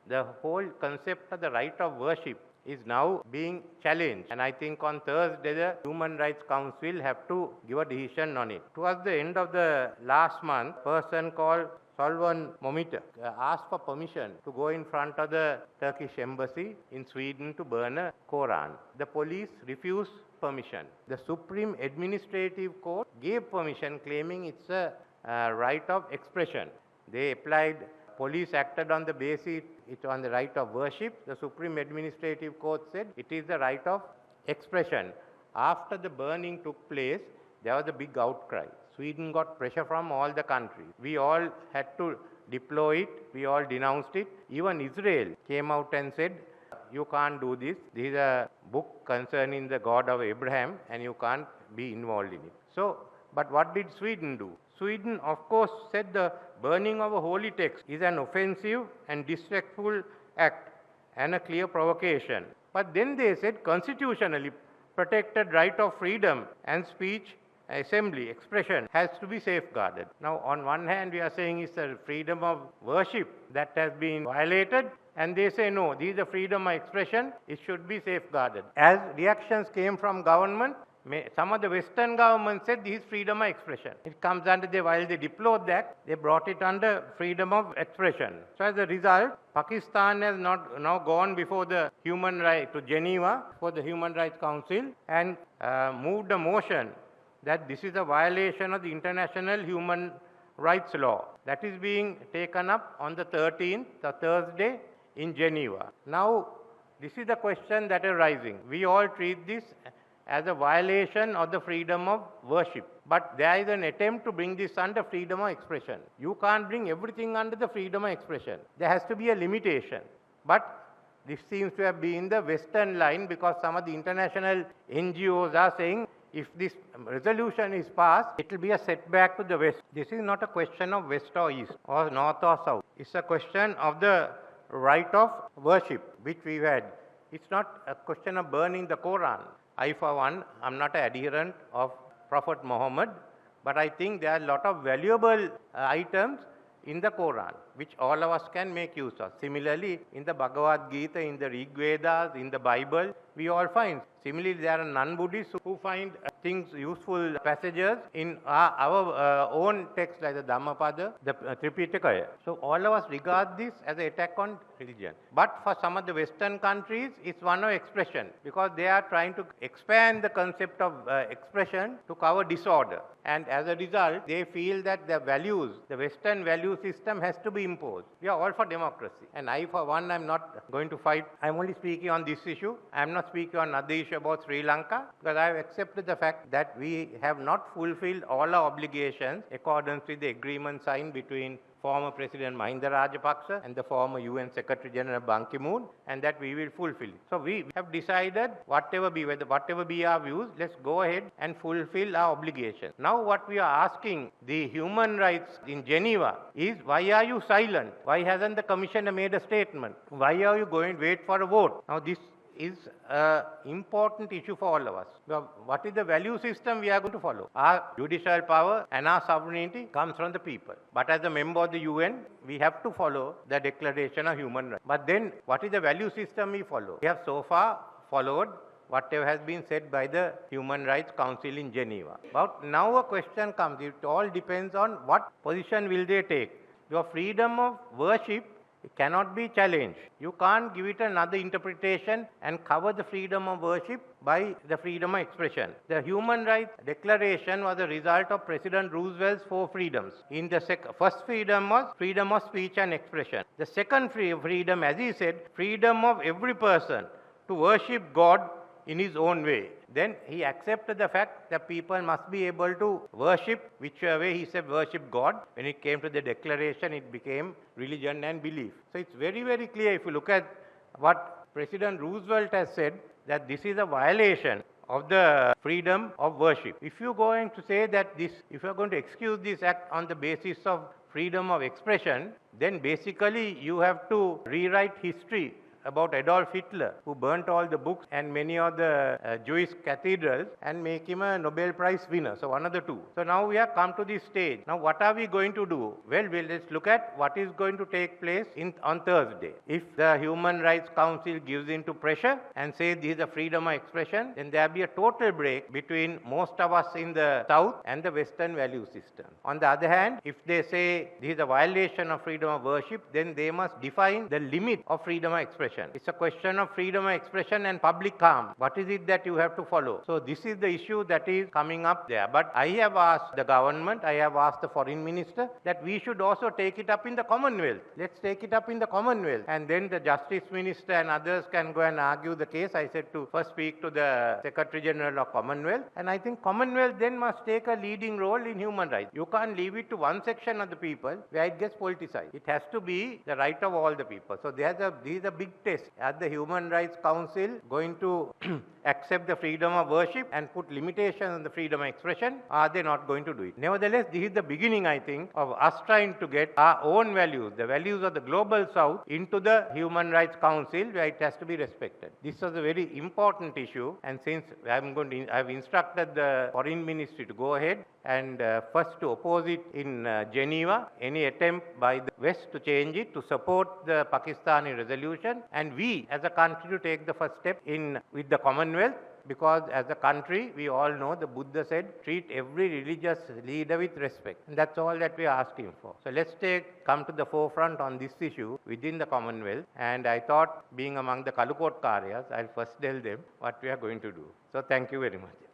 The whole concept of the right of worship is now being challenged. And I think on Thursday, the Human Rights Council have to give a decision on it. Towards the end of the last month, a person called Solvan Momita asked for permission to go in front of the Turkish embassy in Sweden to burn a Quran. The police refused permission. The Supreme Administrative Court gave permission, claiming it's a right of expression. They applied, police acted on the basis it's on the right of worship. The Supreme Administrative Court said it is the right of expression. After the burning took place, there was a big outcry. Sweden got pressure from all the countries. We all had to deploy it. We all denounced it. Even Israel came out and said, you can't do this. This is a book concerning the God of Abraham and you can't be involved in it. So, but what did Sweden do? Sweden, of course, said the burning of a holy text is an offensive and disrespectful act and a clear provocation. But then they said constitutionally protected right of freedom and speech, assembly, expression has to be safeguarded. Now, on one hand, we are saying it's the freedom of worship that has been violated, and they say no, this is the freedom of expression, it should be safeguarded. As reactions came from government, some of the Western governments said this is freedom of expression. It comes under while they deplored that, they brought it under freedom of expression. So as a result, Pakistan has now gone before the human right to Geneva for the Human Rights Council and moved a motion that this is a violation of the international human rights law. That is being taken up on the 13th, the Thursday, in Geneva. Now, this is the question that is rising. We all treat this as a violation of the freedom of worship. But there is an attempt to bring this under freedom of expression. You can't bring everything under the freedom of expression. There has to be a limitation. But this seems to have been the Western line because some of the international NGOs are saying if this resolution is passed, it will be a setback to the West. This is not a question of West or East or North or South. It's a question of the right of worship which we've had. It's not a question of burning the Quran. I, for one, am not an adherent of Prophet Muhammad, but I think there are a lot of valuable items in the Quran, which all of us can make use of. Similarly, in the Bhagavad Gita, in the Rig Vedas, in the Bible, we all find. Similarly, there are non-Buddhists who find things, useful passages in our own text like the Dhammapada, the Tripitaka. So all of us regard this as an attack on religion. But for some of the Western countries, it's one of expression because they are trying to expand the concept of expression to cover disorder. And as a result, they feel that the values, the Western value system has to be imposed. We are all for democracy. And I, for one, am not going to fight. I'm only speaking on this issue. I'm not speaking on another issue about Sri Lanka because I have accepted the fact that we have not fulfilled all our obligations according to the agreement signed between former President Mahinda Rajapaksa and the former UN Secretary General Ban Ki-moon, and that we will fulfill it. So we have decided whatever be our views, let's go ahead and fulfill our obligations. Now what we are asking the human rights in Geneva is, why are you silent? Why hasn't the Commissioner made a statement? Why are you going to wait for a vote? Now this is an important issue for all of us. What is the value system we are going to follow? Our judicial power and our sovereignty comes from the people. But as a member of the UN, we have to follow the Declaration of Human Rights. But then, what is the value system we follow? We have so far followed whatever has been said by the Human Rights Council in Geneva. But now a question comes, it all depends on what position will they take. Your freedom of worship cannot be challenged. You can't give it another interpretation and cover the freedom of worship by the freedom of expression. The Human Rights Declaration was a result of President Roosevelt's 4 freedoms. In the first freedom was freedom of speech and expression. The second freedom, as he said, freedom of every person to worship God in his own way. Then he accepted the fact that people must be able to worship whichever way he said worship God. When it came to the declaration, it became religion and belief. So it's very, very clear if you look at what President Roosevelt has said, that this is a violation of the freedom of worship. If you're going to say that if you're going to excuse this act on the basis of freedom of expression, then basically you have to rewrite history about Adolf Hitler, who burnt all the books and many of the Jewish cathedrals and make him a Nobel Prize winner. So one of the two. So now we have come to this stage. Now what are we going to do? Well, let's look at what is going to take place on Thursday. If the Human Rights Council gives in to pressure and says this is a freedom of expression, then there will be a total break between most of us in the South and the Western value system. On the other hand, if they say this is a violation of freedom of worship, then they must define the limit of freedom of expression. It's a question of freedom of expression and public harm. What is it that you have to follow? So this is the issue that is coming up there. But I have asked the government, I have asked the foreign minister that we should also take it up in the Commonwealth. Let's take it up in the Commonwealth. And then the Justice Minister and others can go and argue the case. I said to first speak to the Secretary General of Commonwealth. And I think Commonwealth then must take a leading role in human rights. You can't leave it to one section of the people where it gets politicized. It has to be the right of all the people. So this is a big test. Are the Human Rights Council going to accept the freedom of worship and put limitations on the freedom of expression? Are they not going to do it? Nevertheless, this is the beginning, I think, of us trying to get our own values, the values of the global South, into the Human Rights Council where it has to be respected. This was a very important issue, and since I have instructed the Foreign Ministry to go ahead and first to oppose it in Geneva, any attempt by the West to change it, to support the Pakistani resolution, and we as a country to take the first step with the Commonwealth, because as a country, we all know the Buddha said, treat every religious leader with respect. And that's all that we are asking for. So let's come to the forefront on this issue within the Commonwealth. And I thought, being among the Kalukot Karyas, I'll first tell them what we are going to do. So thank you very much.